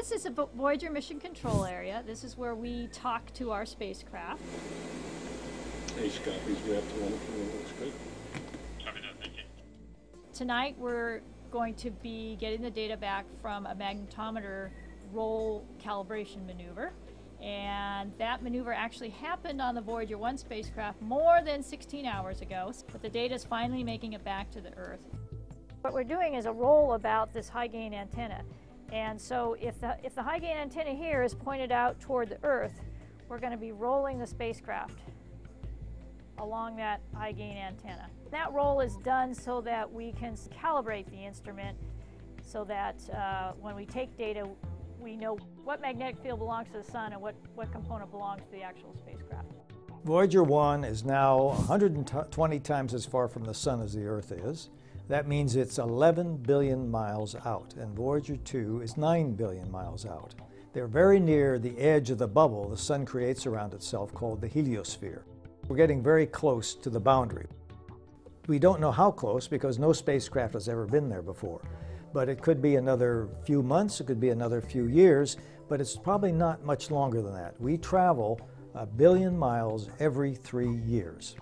This is a Voyager mission control area. This is where we talk to our spacecraft. Ace copies, we have to run it through. Looks good. Copy that, thank you. Tonight we're going to be getting the data back from a magnetometer roll calibration maneuver. And that maneuver actually happened on the Voyager 1 spacecraft more than 16 hours ago, but the data is finally making it back to the Earth. What we're doing is a roll about this high gain antenna. And so if the high gain antenna here is pointed out toward the Earth, we're going to be rolling the spacecraft along that high gain antenna. That roll is done so that we can calibrate the instrument so that when we take data, we know what magnetic field belongs to the sun and what component belongs to the actual spacecraft. Voyager 1 is now 120 times as far from the sun as the Earth is. That means it's 11 billion miles out, and Voyager 2 is 9 billion miles out. They're very near the edge of the bubble the sun creates around itself called the heliosphere. We're getting very close to the boundary. We don't know how close because no spacecraft has ever been there before. But it could be another few months, it could be another few years, but it's probably not much longer than that. We travel 1 billion miles every 3 years.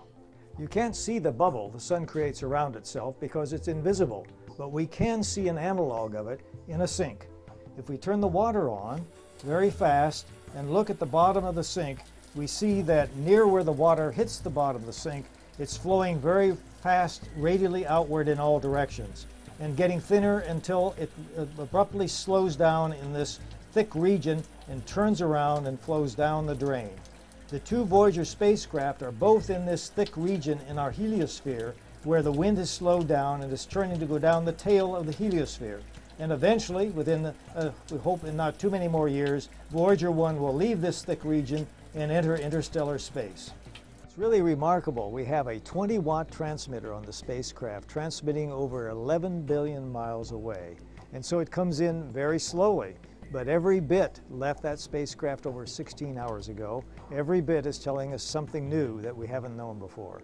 You can't see the bubble the sun creates around itself because it's invisible, but we can see an analog of it in a sink. If we turn the water on very fast and look at the bottom of the sink, we see that near where the water hits the bottom of the sink, it's flowing very fast radially outward in all directions and getting thinner until it abruptly slows down in this thick region and turns around and flows down the drain. The two Voyager spacecraft are both in this thick region in our heliosphere where the wind has slowed down and is turning to go down the tail of the heliosphere. And eventually, within, we hope in not too many more years, Voyager 1 will leave this thick region and enter interstellar space. It's really remarkable. We have a 20-watt transmitter on the spacecraft transmitting over 11 billion miles away. And so it comes in very slowly. But every bit left that spacecraft over 16 hours ago. Every bit is telling us something new that we haven't known before.